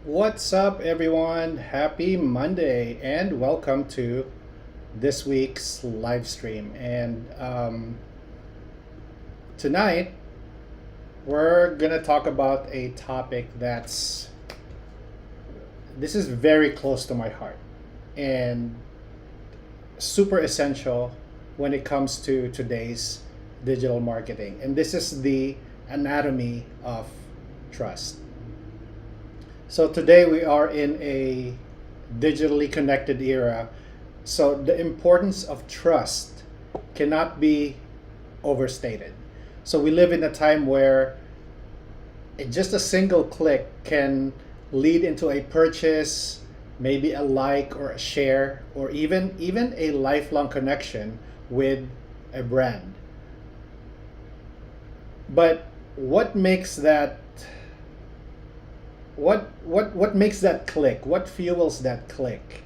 What's up, everyone? Happy Monday, and welcome to this week's live stream. And tonight, we're gonna talk about a topic this is very close to my heart and super essential when it comes to today's digital marketing. And this is the anatomy of trust. So today we are in a digitally connected era. So the importance of trust cannot be overstated. So we live in a time where just a single click can lead into a purchase, maybe a like or a share, or even a lifelong connection with a brand. But what makes that what makes that click? What fuels that click?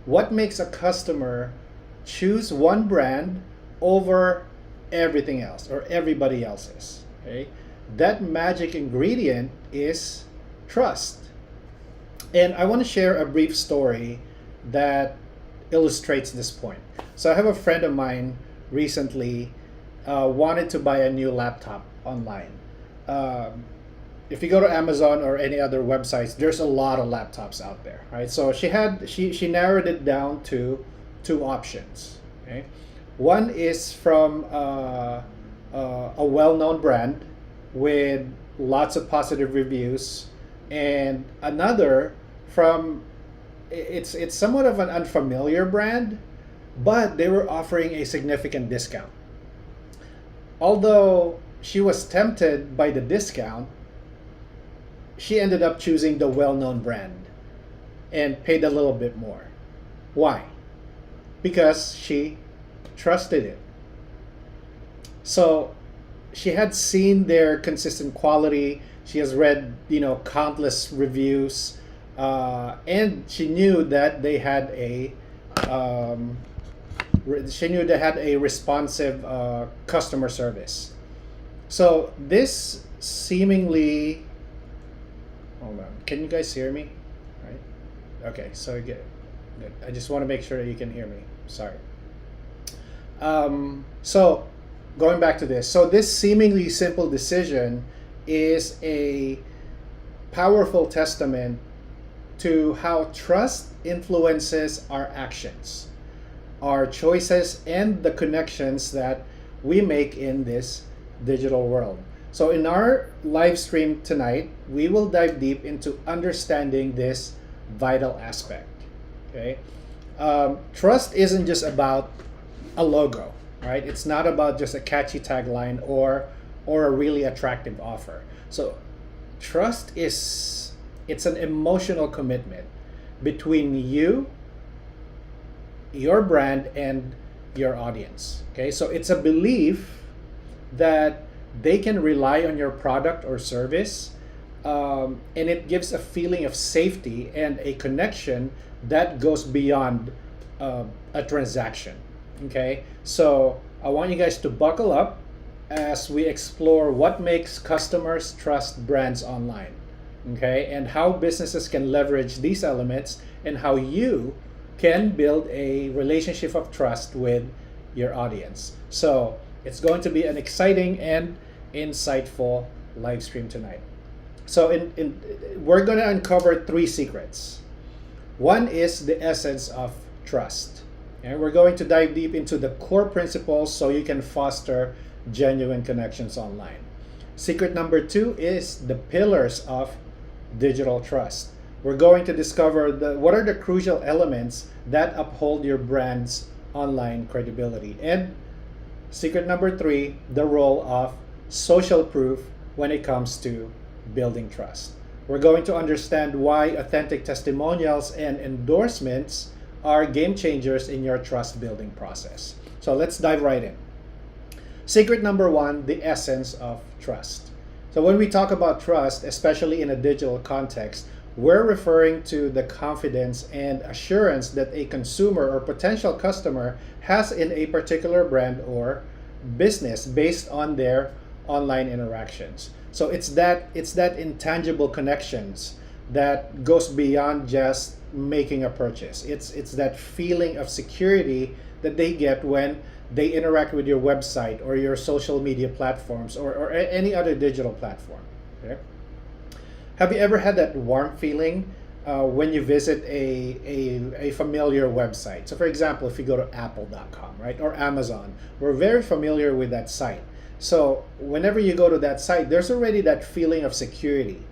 What makes a customer choose one brand over everything else or everybody else's? Okay? That magic ingredient is trust. And I want to share a brief story that illustrates this point. So I have a friend of mine recently wanted to buy a new laptop online. Um, if you go to Amazon or any other websites, there's a lot of laptops out there, right? So she narrowed it down to two options. Okay, one is from a well-known brand with lots of positive reviews, and another from it's somewhat of an unfamiliar brand, but they were offering a significant discount. Although she was tempted by the discount, she ended up choosing the well-known brand and paid a little bit more. Why? Because she trusted it. So she had seen their consistent quality. She has read, countless reviews, and she knew that um, she knew they had a responsive customer service. So this seemingly, hold on, can you guys hear me? Right? Okay, so good. Good. I just want to make sure that you can hear me. Sorry. So going back to this, so this seemingly simple decision is a powerful testament to how trust influences our actions, our choices, and the connections that we make in this digital world. So, in our live stream tonight, we will dive deep into understanding this vital aspect. Okay, trust isn't just about a logo, right? It's not about just a catchy tagline or a really attractive offer. So, trust is it's an emotional commitment between you, your brand, and your audience. Okay, so it's a belief that they can rely on your product or service, and it gives a feeling of safety and a connection that goes beyond a transaction. Okay, so I want you guys to buckle up as we explore what makes customers trust brands online. Okay, and how businesses can leverage these elements, and how you can build a relationship of trust with your audience. So it's going to be an exciting and insightful live stream tonight. So we're going to uncover three secrets. One is the essence of trust. And we're going to dive deep into the core principles so you can foster genuine connections online. Secret number two is the pillars of digital trust. We're going to discover what are the crucial elements that uphold your brand's online credibility. And secret number three, the role of social proof when it comes to building trust. We're going to understand why authentic testimonials and endorsements are game changers in your trust building process. So let's dive right in. Secret number one, the essence of trust. So when we talk about trust, especially in a digital context, we're referring to the confidence and assurance that a consumer or potential customer has in a particular brand or business based on their online interactions. So it's that intangible connections that goes beyond just making a purchase. It's that feeling of security that they get when they interact with your website or your social media platforms, or any other digital platform. Okay? Have you ever had that warm feeling when you visit a familiar website? So, for example, if you go to apple.com, right, or Amazon, we're very familiar with that site. So, whenever you go to that site, there's already that feeling of security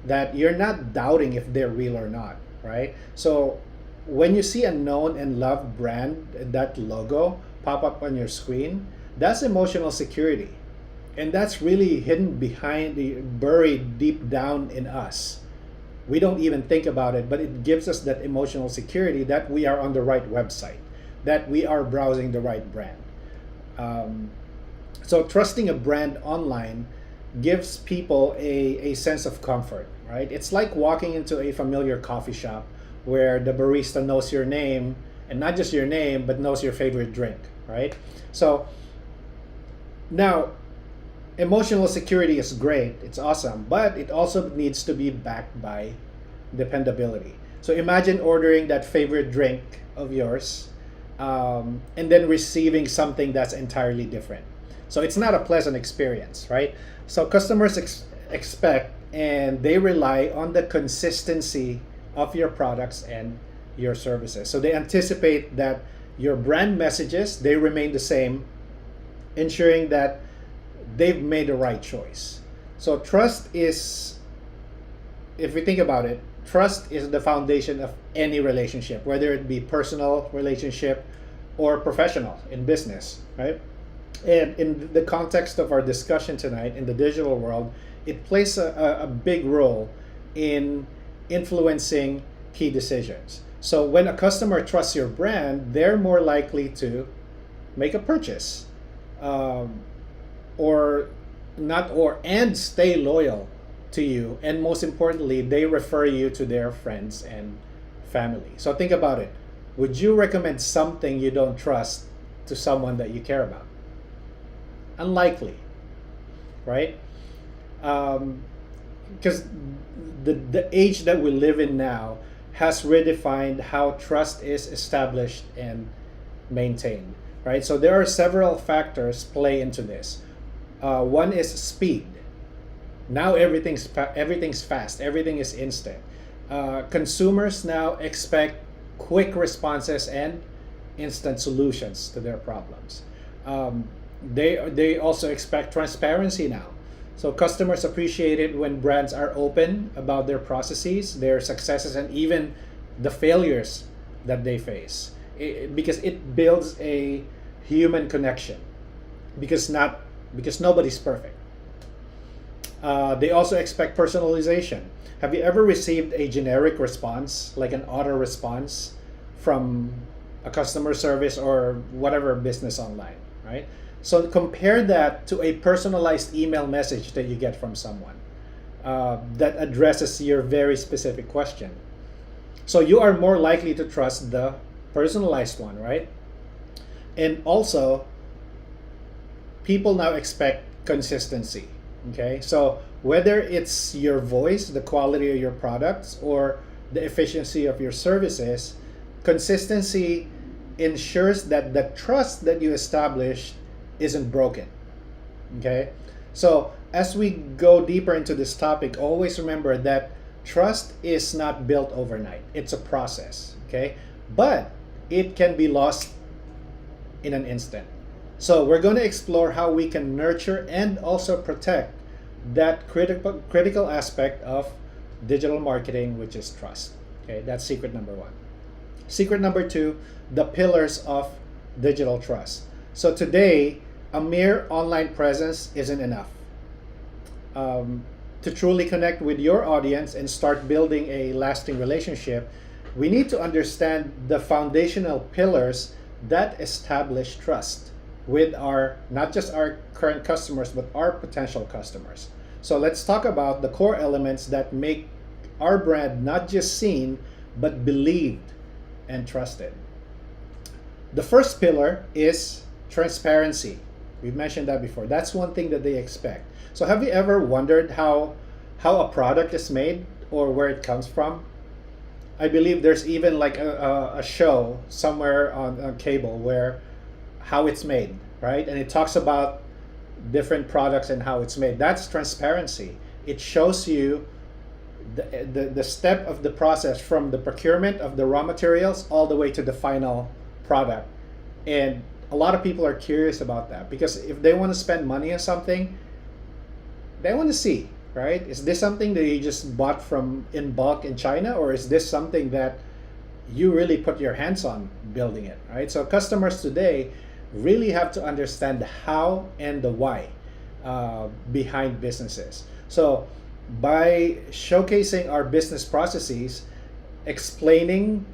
that you're not doubting if they're real or not, right? So, when you see a known and loved brand, that logo pop up on your screen, that's emotional security. And that's really hidden behind, buried deep down in us. We don't even think about it, but it gives us that emotional security that we are on the right website, that we are browsing the right brand. So trusting a brand online gives people a sense of comfort, right? It's like walking into a familiar coffee shop where the barista knows your name, and not just your name, but knows your favorite drink, right? So now, emotional security is great, it's awesome, but it also needs to be backed by dependability. So imagine ordering that favorite drink of yours, and then receiving something that's entirely different. So it's not a pleasant experience, right? So customers expect and they rely on the consistency of your products and your services. So they anticipate that your brand messages, they remain the same, ensuring that they've made the right choice. So trust is, if we think about it, trust is the foundation of any relationship, whether it be personal relationship or professional in business, right? And in the context of our discussion tonight in the digital world, it plays a big role in influencing key decisions. So when a customer trusts your brand, they're more likely to make a purchase, or not, or and stay loyal to you, and most importantly, they refer you to their friends and family. So think about it. Would you recommend something you don't trust to someone that you care about? Unlikely, right? Because the age that we live in now has redefined how trust is established and maintained, right? So there are several factors play into this. One is speed. Now everything's fast. Everything is instant. Consumers now expect quick responses and instant solutions to their problems. They also expect transparency now. So customers appreciate it when brands are open about their processes, their successes, and even the failures that they face, because it builds a human connection. Because nobody's perfect. They also expect personalization. Have you ever received a generic response, like an auto response from a customer service or whatever business online, right? So compare that to a personalized email message that you get from someone that addresses your very specific question. So you are more likely to trust the personalized one, right? And also, people now expect consistency. Okay, so whether it's your voice, the quality of your products, or the efficiency of your services, consistency ensures that the trust that you establish isn't broken. Okay, so as we go deeper into this topic, always remember that trust is not built overnight. It's a process. Okay, but it can be lost in an instant. So we're going to explore how we can nurture and also protect that critical aspect of digital marketing, which is trust. Okay, that's secret number one. Secret number two, the pillars of digital trust. So today, a mere online presence isn't enough. To truly connect with your audience and start building a lasting relationship, we need to understand the foundational pillars that establish trust with our, not just our current customers, but our potential customers. So let's talk about the core elements that make our brand not just seen, but believed and trusted. The first pillar is transparency. We've mentioned that before. That's one thing that they expect. So have you ever wondered how a product is made, or where it comes from. I believe there's even like a show somewhere on cable where how it's made, right? And it talks about different products and how it's made. That's transparency. It shows you the step of the process from the procurement of the raw materials all the way to the final product. And a lot of people are curious about that because if they want to spend money on something, they want to see, right? Is this something that you just bought from in bulk in China, or is this something that you really put your hands on building it, right? So customers today really have to understand the how and the why behind businesses. So by showcasing our business processes, explaining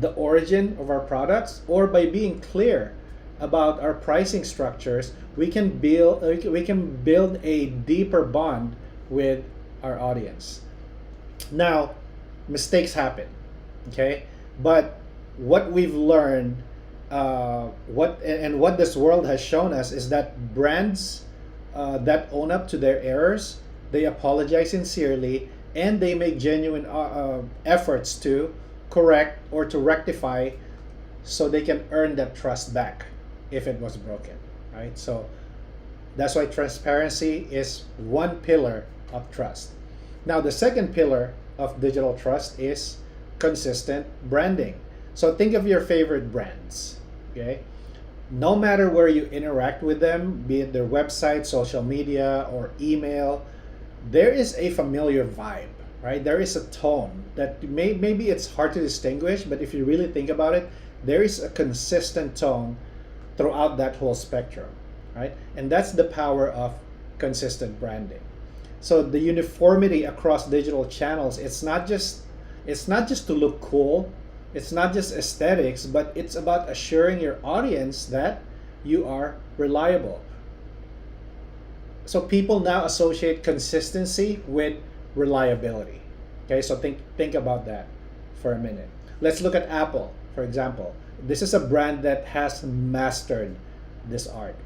the origin of our products, or by being clear about our pricing structures, we can build a deeper bond with our audience. Now, mistakes happen, okay? But what we've learned, what this world has shown us is that brands that own up to their errors, they apologize sincerely, and they make genuine efforts to correct or to rectify so they can earn that trust back if it was broken, right? So that's why transparency is one pillar of trust. Now, the second pillar of digital trust is consistent branding. So think of your favorite brands, okay? No matter where you interact with them, be it their website, social media, or email, there is a familiar vibe, right? There is a tone that maybe it's hard to distinguish, but if you really think about it, there is a consistent tone throughout that whole spectrum, right? And that's the power of consistent branding. So the uniformity across digital channels, it's not just to look cool, it's not just aesthetics, but it's about assuring your audience that you are reliable. So people now associate consistency with reliability. Okay, so think about that for a minute. Let's look at Apple, for example. This is a brand that has mastered this art.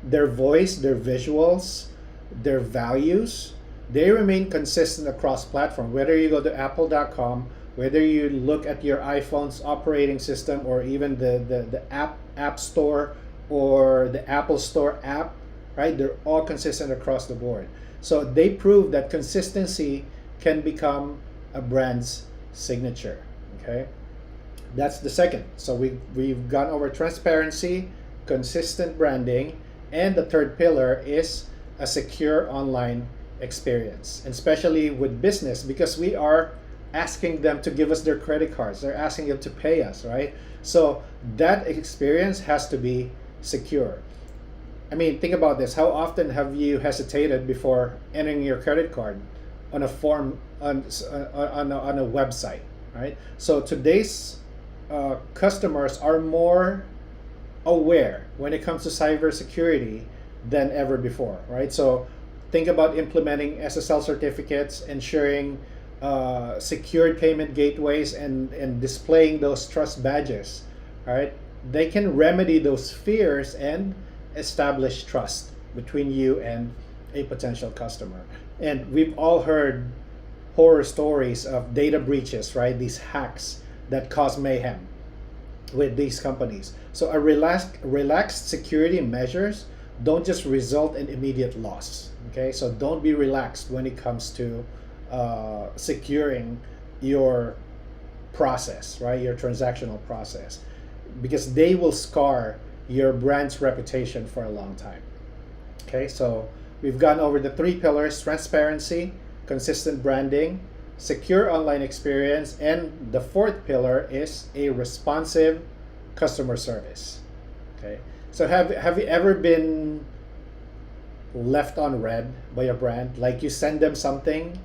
Their voice, their visuals, their values, they remain consistent across platform. Whether you go to apple.com, whether you look at your iPhone's operating system, or even the app store or the Apple Store app, right? They're all consistent across the board. So they prove that consistency can become a brand's signature. Okay, that's the second. So we've gone over transparency, consistent branding, and the third pillar is a secure online experience, and especially with business, because we are asking them to give us their credit cards. They're asking them to pay us, right? So that experience has to be secure. I mean, think about this. How often have you hesitated before entering your credit card on a form on a website, right? So today's customers are more aware when it comes to cybersecurity than ever before, right? So think about implementing SSL certificates, ensuring secured payment gateways, and displaying those trust badges, right? They can remedy those fears and establish trust between you and a potential customer. And we've all heard horror stories of data breaches, right? These hacks that cause mayhem with these companies. So a relaxed security measures don't just result in immediate loss. Okay, so don't be relaxed when it comes to securing your process, right? Your transactional process, because they will scar your brand's reputation for a long time. Okay, so we've gone over the three pillars: transparency, consistent branding, secure online experience, and the fourth pillar is a responsive customer service. Okay, so have you ever been left on red by a brand? Like you send them something,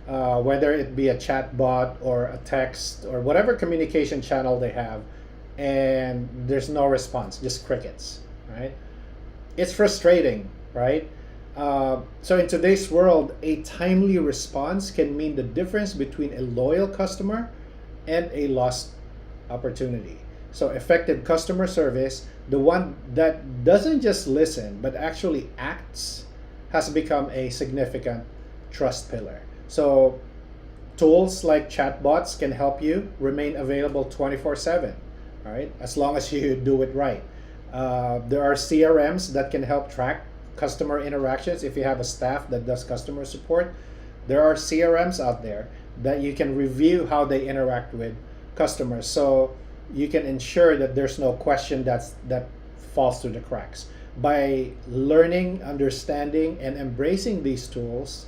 whether it be a chat bot or a text or whatever communication channel they have, and there's no response, just crickets, right? It's frustrating, right? So in today's world, a timely response can mean the difference between a loyal customer and a lost opportunity. So effective customer service, the one that doesn't just listen but actually acts, has become a significant trust pillar. So Tools like chatbots can help you remain available 24/7, all right, as long as you do it right. There are CRMs that can help track customer interactions if you have a staff that does customer support. There are CRMs out there that you can review how they interact with customers, so you can ensure that there's no question that falls through the cracks. By learning, understanding, and embracing these tools,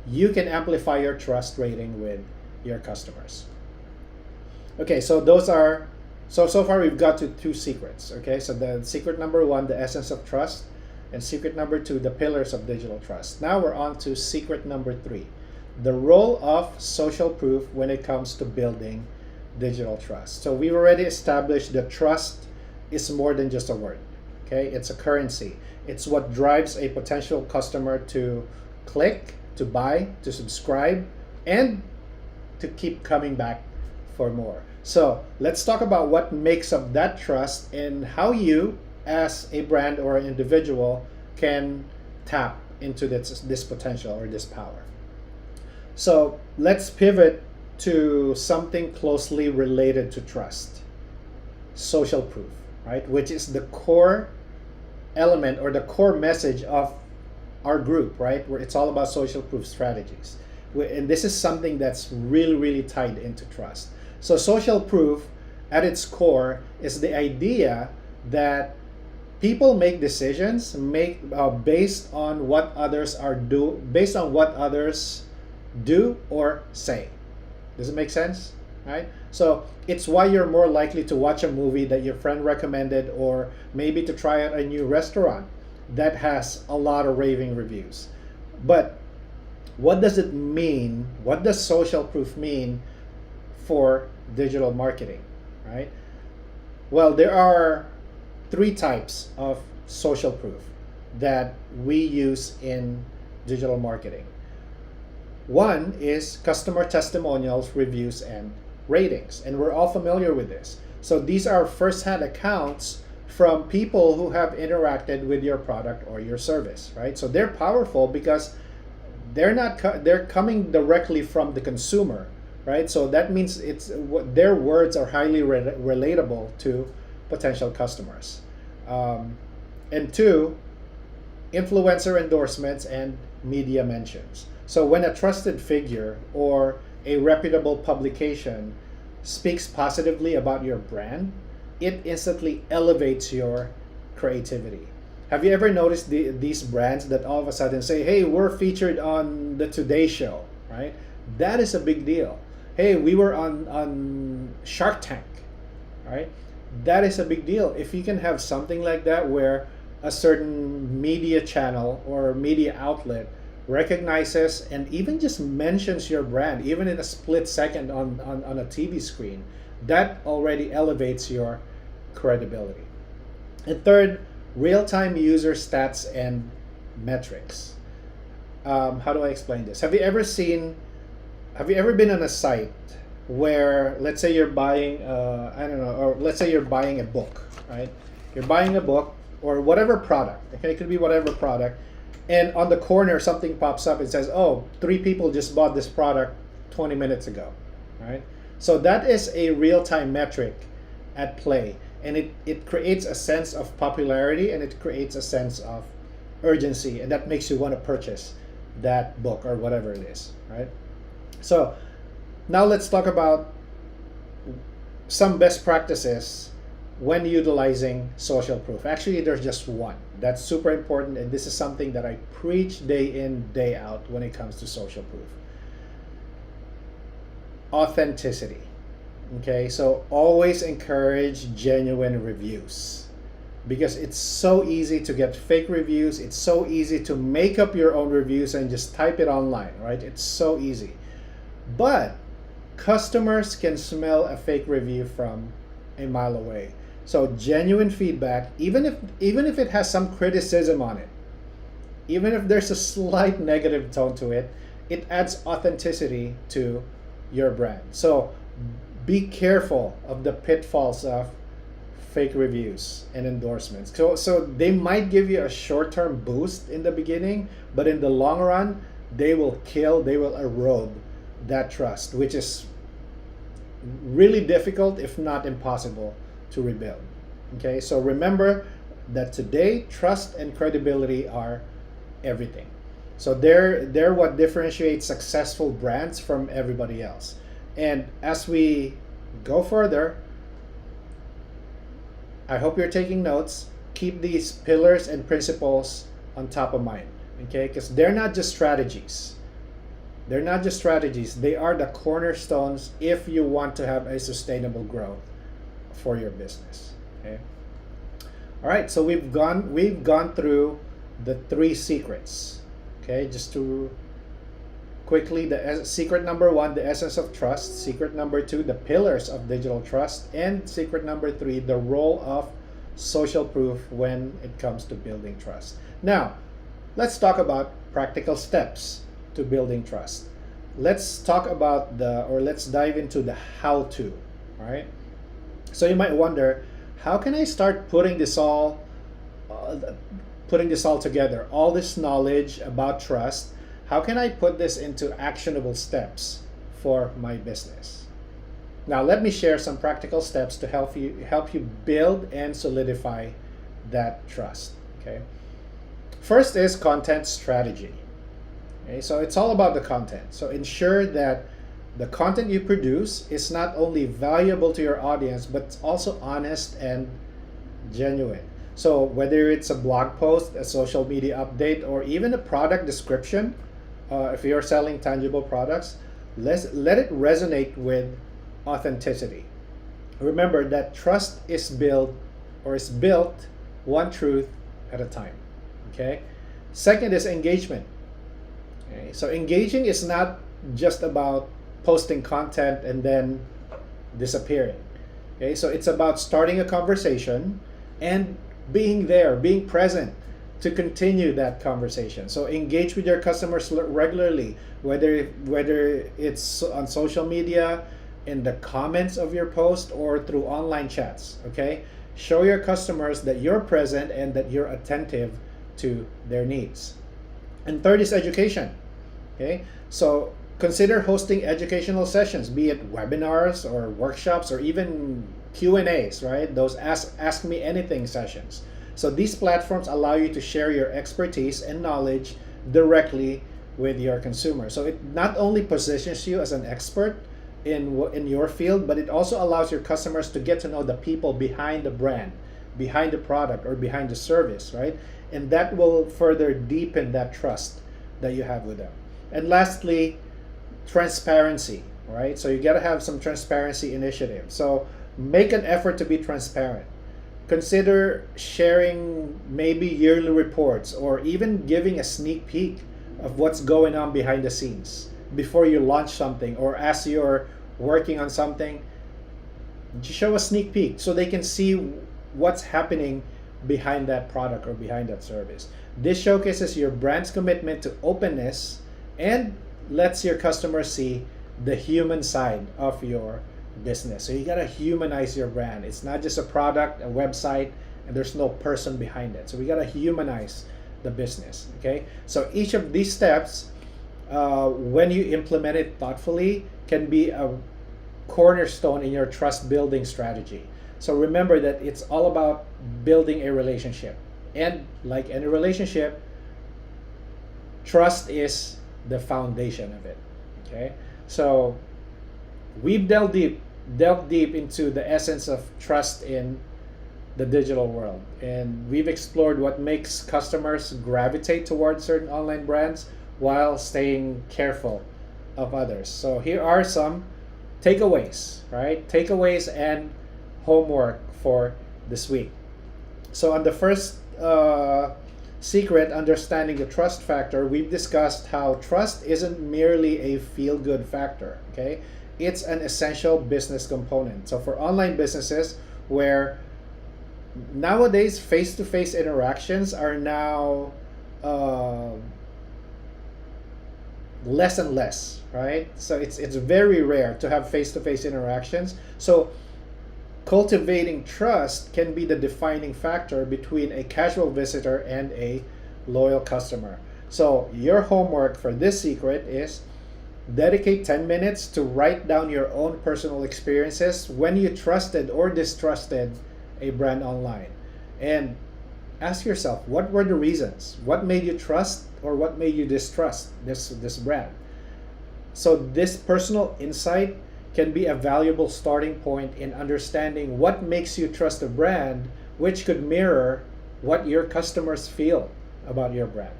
you can amplify your trust rating with your customers. Okay, so so far we've got to two secrets. Okay, so the secret number one, the essence of trust, and secret number two, the pillars of digital trust. Now we're on to secret number three, the role of social proof when it comes to building digital trust. So we've already established that trust is more than just a word. Okay, it's a currency. It's what drives a potential customer to click, to buy, to subscribe, and to keep coming back for more. So let's talk about what makes up that trust and how you, as a brand or an individual, can tap into this potential or this power. So let's pivot to something closely related to trust, social proof, right? Which is the core element or the core message of our group, right? Where it's all about social proof strategies. And this is something that's really, really tied into trust. So social proof at its core is the idea that people make decisions based on what others do or say. Does it make sense? Right? So it's why you're more likely to watch a movie that your friend recommended, or maybe to try out a new restaurant that has a lot of raving reviews. But what does it mean? What does social proof mean for digital marketing, right? Well, there are three types of social proof that we use in digital marketing. One is customer testimonials, reviews, and ratings. And we're all familiar with this. So these are first-hand accounts from people who have interacted with your product or your service, right? So they're powerful because they're coming directly from the consumer, right? So that means their words are highly relatable to potential customers. And two, influencer endorsements and media mentions. So when a trusted figure or a reputable publication speaks positively about your brand, it instantly elevates your creativity. Have you ever noticed these brands that all of a sudden say, hey, we're featured on the Today Show, right? That is a big deal. Hey, we were on Shark Tank, right? That is a big deal. If you can have something like that where a certain media channel or media outlet recognizes and even just mentions your brand, even in a split second on a TV screen, that already elevates your credibility. And third, real-time user stats and metrics. How do I explain this? Have you ever been on a site where, let's say you're buying, or let's say you're buying a book, right? You're buying a book or whatever product, okay? It could be whatever product. And on the corner, something pops up and says, oh, 3 people just bought this product 20 minutes ago, right? So that is a real-time metric at play. And it creates a sense of popularity, and it creates a sense of urgency. And that makes you want to purchase that book or whatever it is, right? So now let's talk about some best practices when utilizing social proof. Actually, there's just one that's super important, and this is something that I preach day in, day out when it comes to social proof. Authenticity. Okay, so always encourage genuine reviews, because it's so easy to get fake reviews. It's so easy to make up your own reviews and just type it online, right? It's so easy. But customers can smell a fake review from a mile away. So genuine feedback, even if it has some criticism on it, even if there's a slight negative tone to it, it adds authenticity to your brand. So be careful of the pitfalls of fake reviews and endorsements. So they might give you a short-term boost in the beginning, but in the long run, they will erode that trust, which is really difficult, if not impossible, to rebuild. Okay, so remember that today trust and credibility are everything. So they're what differentiates successful brands from everybody else. And as we go further, I hope you're taking notes. Keep these pillars and principles on top of mind, okay? Because they're not just strategies. They're not just strategies. They are the cornerstones if you want to have a sustainable growth for your business. Okay. All right. So we've gone through the 3 secrets. Okay. Just to quickly, the secret number 1, the essence of trust. Secret number 2, the pillars of digital trust, and secret number 3, the role of social proof when it comes to building trust. Now, let's talk about practical steps to building trust. Let's talk about let's dive into the how-to, right? So you might wonder, how can I start putting this all together, all this knowledge about trust? How can I put this into actionable steps for my business? Now, let me share some practical steps to help you build and solidify that trust. Okay. First is content strategy. Okay, so it's all about the content. So ensure that the content you produce is not only valuable to your audience, but also honest and genuine. So whether it's a blog post, a social media update, or even a product description, if you're selling tangible products, let it resonate with authenticity. Remember that trust is built one truth at a time. Okay. Second is engagement. Okay. So engaging is not just about posting content and then disappearing. Okay. So it's about starting a conversation and being there, being present to continue that conversation. So engage with your customers regularly, whether it's on social media, in the comments of your post, or through online chats. Okay. Show your customers that you're present and that you're attentive to their needs. And third is education. Okay, so consider hosting educational sessions, be it webinars or workshops or even Q&As, right? Those ask me anything sessions. So these platforms allow you to share your expertise and knowledge directly with your consumers. So it not only positions you as an expert in your field, but it also allows your customers to get to know the people behind the brand, behind the product, or behind the service, right? And that will further deepen that trust that you have with them. And lastly, transparency, right? So you got to have some transparency initiatives. So make an effort to be transparent. Consider sharing maybe yearly reports, or even giving a sneak peek of what's going on behind the scenes before you launch something, or as you're working on something. Show a sneak peek so they can see what's happening behind that product or behind that service. This showcases your brand's commitment to openness and lets your customers see the human side of your business. So you gotta humanize your brand. It's not just a product, a website, and there's no person behind it. So we gotta humanize the business. Okay. So each of these steps, when you implement it thoughtfully, can be a cornerstone in your trust building strategy. So remember that it's all about building a relationship. And like any relationship, trust is the foundation of it. Okay? So we've delved deep into the essence of trust in the digital world. And we've explored what makes customers gravitate towards certain online brands while staying careful of others. So here are some takeaways, right? Takeaways and homework for this week. So on the first secret, understanding the trust factor, we've discussed how trust isn't merely a feel-good factor, okay? It's an essential business component. So for online businesses where nowadays face-to-face interactions are now less and less, right? So it's very rare to have face-to-face interactions. So cultivating trust can be the defining factor between a casual visitor and a loyal customer. So your homework for this secret is Dedicate 10 minutes to write down your own personal experiences when you trusted or distrusted a brand online. And ask yourself, what were the reasons? What made you trust or what made you distrust this brand? So this personal insight can be a valuable starting point in understanding what makes you trust a brand, which could mirror what your customers feel about your brand.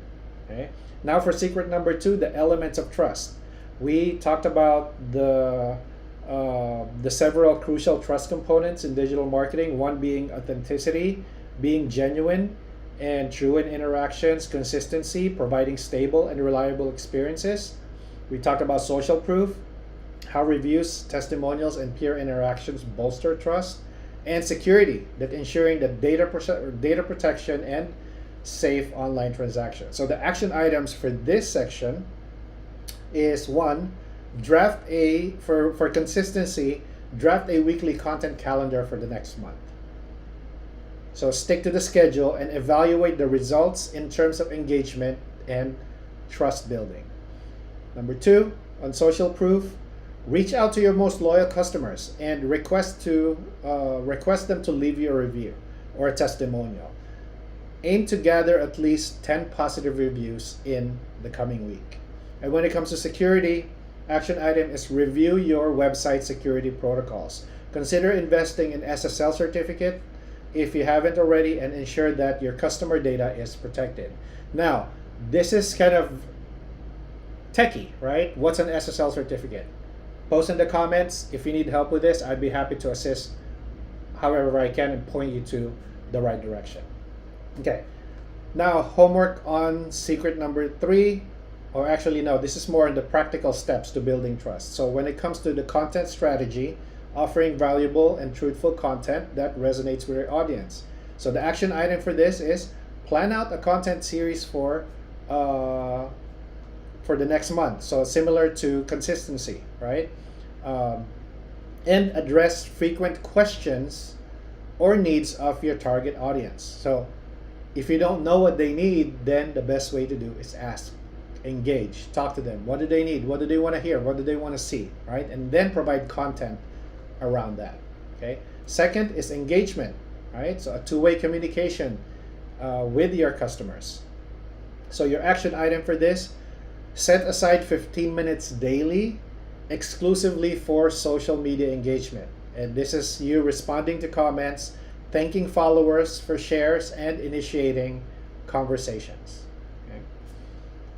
Okay? Now for secret number 2, the elements of trust. We talked about the several crucial trust components in digital marketing. One being authenticity, being genuine and true in interactions, consistency, providing stable and reliable experiences. We talked about social proof, how reviews, testimonials, and peer interactions bolster trust, and security, that ensuring that data protection and safe online transactions. So the action items for this section is 1, for consistency, draft a weekly content calendar for the next month. So stick to the schedule and evaluate the results in terms of engagement and trust building. Number 2, on social proof, reach out to your most loyal customers and request them to leave you a review or a testimonial. Aim to gather at least 10 positive reviews in the coming week. And when it comes to security, action item is review your website security protocols. Consider investing in SSL certificate if you haven't already, and ensure that your customer data is protected. Now, this is kind of techie, right? What's an SSL certificate? Post in the comments if you need help with this. I'd be happy to assist however I can and point you to the right direction. Okay, now homework on secret number 3, or actually no, this is more in the practical steps to building trust. So when it comes to the content strategy, offering valuable and truthful content that resonates with your audience. So the action item for this is plan out a content series for the next month. So similar to consistency, right? And address frequent questions or needs of your target audience. So if you don't know what they need, then the best way to do is ask, engage, talk to them. What do they need? What do they want to hear? What do they want to see? Right? And then provide content around that. Okay. Second is engagement. Right? So a two-way communication with your customers. So your action item for this: set aside 15 minutes daily exclusively for social media engagement. And this is you responding to comments, thanking followers for shares, and initiating conversations. Okay.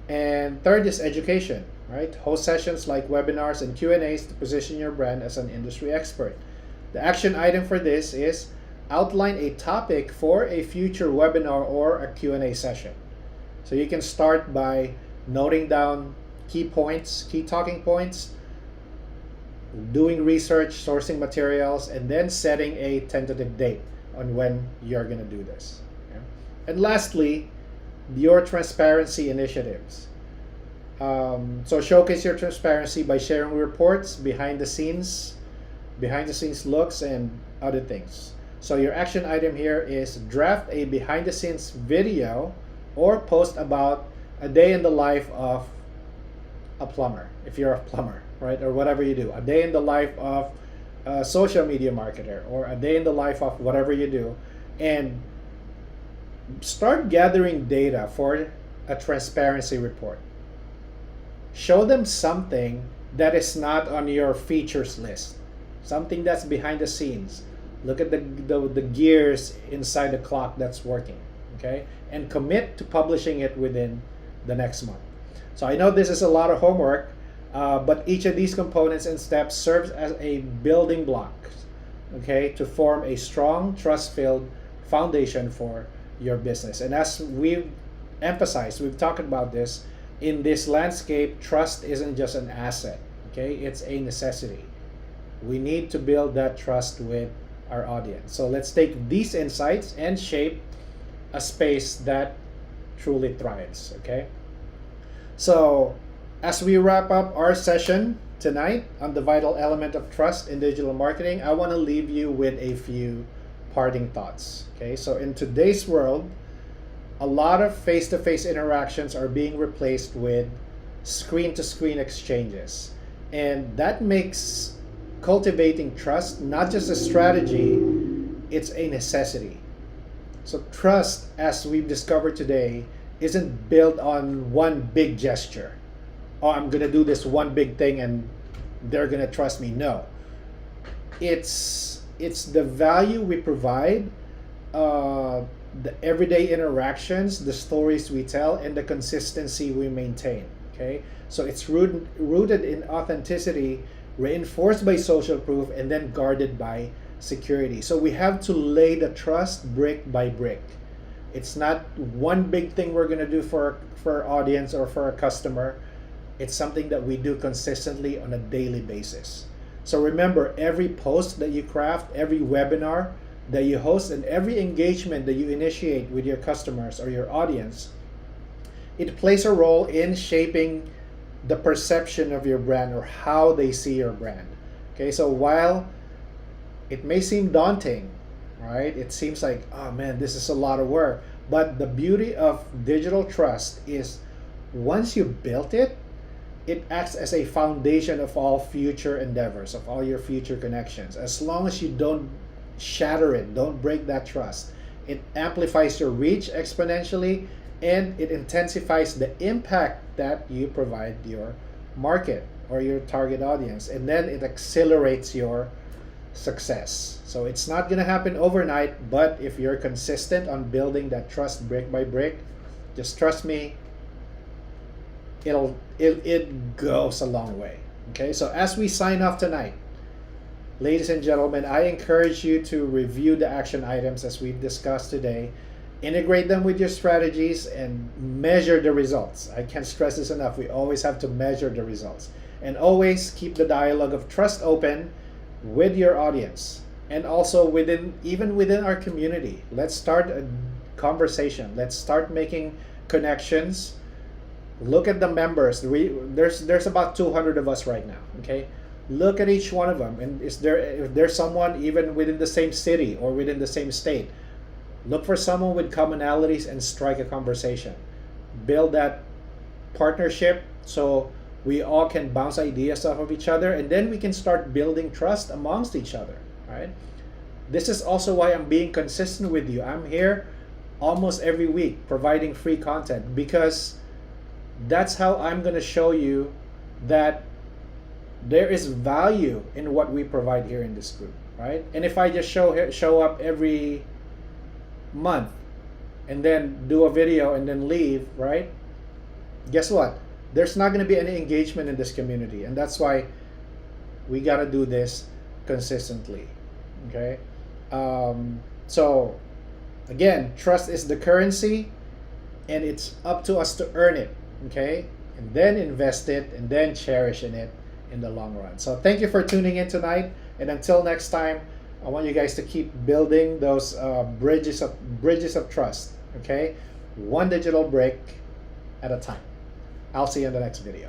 And third is education, right? Host sessions like webinars and Q&As to position your brand as an industry expert. The action item for this is outline a topic for a future webinar or a Q&A session. So you can start by noting down key points, key talking points, doing research, sourcing materials, and then setting a tentative date on when you're going to do this. Okay? And lastly, your transparency initiatives. So showcase your transparency by sharing reports, behind the scenes looks, and other things. So your action item here is draft a behind the scenes video or post about a day in the life of a plumber, if you're a plumber, right? Or whatever you do. A day in the life of a social media marketer, or a day in the life of whatever you do. And start gathering data for a transparency report. Show them something that is not on your features list. Something that's behind the scenes. Look at the gears inside the clock that's working. Okay? And commit to publishing it within the next month. So I know this is a lot of homework, but each of these components and steps serves as a building block, okay, to form a strong, trust-filled foundation for your business. And as we've emphasized, we've talked about this, in this landscape, trust isn't just an asset, okay? It's a necessity. We need to build that trust with our audience. So let's take these insights and shape a space that truly thrives, okay? So as we wrap up our session tonight on the vital element of trust in digital marketing, I want to leave you with a few parting thoughts. Okay, so in today's world, a lot of face-to-face interactions are being replaced with screen to screen exchanges. And that makes cultivating trust not just a strategy, it's a necessity. So, trust, as we've discovered today, isn't built on one big gesture. Oh, I'm going to do this one big thing and they're going to trust me. No. It's the value we provide, the everyday interactions, the stories we tell, and the consistency we maintain. Okay, so it's rooted in authenticity, reinforced by social proof, and then guarded by security. So we have to lay the trust brick by brick. It's not one big thing we're gonna do for our audience or for a customer. It's something that we do consistently on a daily basis. So remember, every post that you craft, every webinar that you host, and every engagement that you initiate with your customers or your audience, it plays a role in shaping the perception of your brand or how they see your brand. Okay, so while it may seem daunting, right? It seems like, oh man, this is a lot of work. But the beauty of digital trust is once you built it, it acts as a foundation of all future endeavors, of all your future connections. As long as you don't shatter it, don't break that trust, it amplifies your reach exponentially, and it intensifies the impact that you provide your market or your target audience, and then it accelerates your success. So it's not going to happen overnight, but if you're consistent on building that trust brick by brick, just trust me, it goes a long way. Okay, so as we sign off tonight, ladies and gentlemen, I encourage you to review the action items as we've discussed today, integrate them with your strategies, and measure the results. I can't stress this enough. We always have to measure the results, and always keep the dialogue of trust open with your audience, and also even within our community. Let's start a conversation. Let's start making connections. Look at the members. There's about 200 of us right now. Okay, look at each one of them, and if there's someone even within the same city or within the same state, look for someone with commonalities and strike a conversation. Build that partnership so we all can bounce ideas off of each other, and then we can start building trust amongst each other. Right? This is also why I'm being consistent with you. I'm here almost every week providing free content, because that's how I'm going to show you that there is value in what we provide here in this group, right? And if I just show up every month and then do a video and then leave, right? Guess what? There's not going to be any engagement in this community, and that's why we got to do this consistently. Okay, so again, trust is the currency, and it's up to us to earn it. Okay, and then invest it, and then cherish in it in the long run. So thank you for tuning in tonight, and until next time, I want you guys to keep building those bridges of trust. Okay, one digital brick at a time. I'll see you in the next video.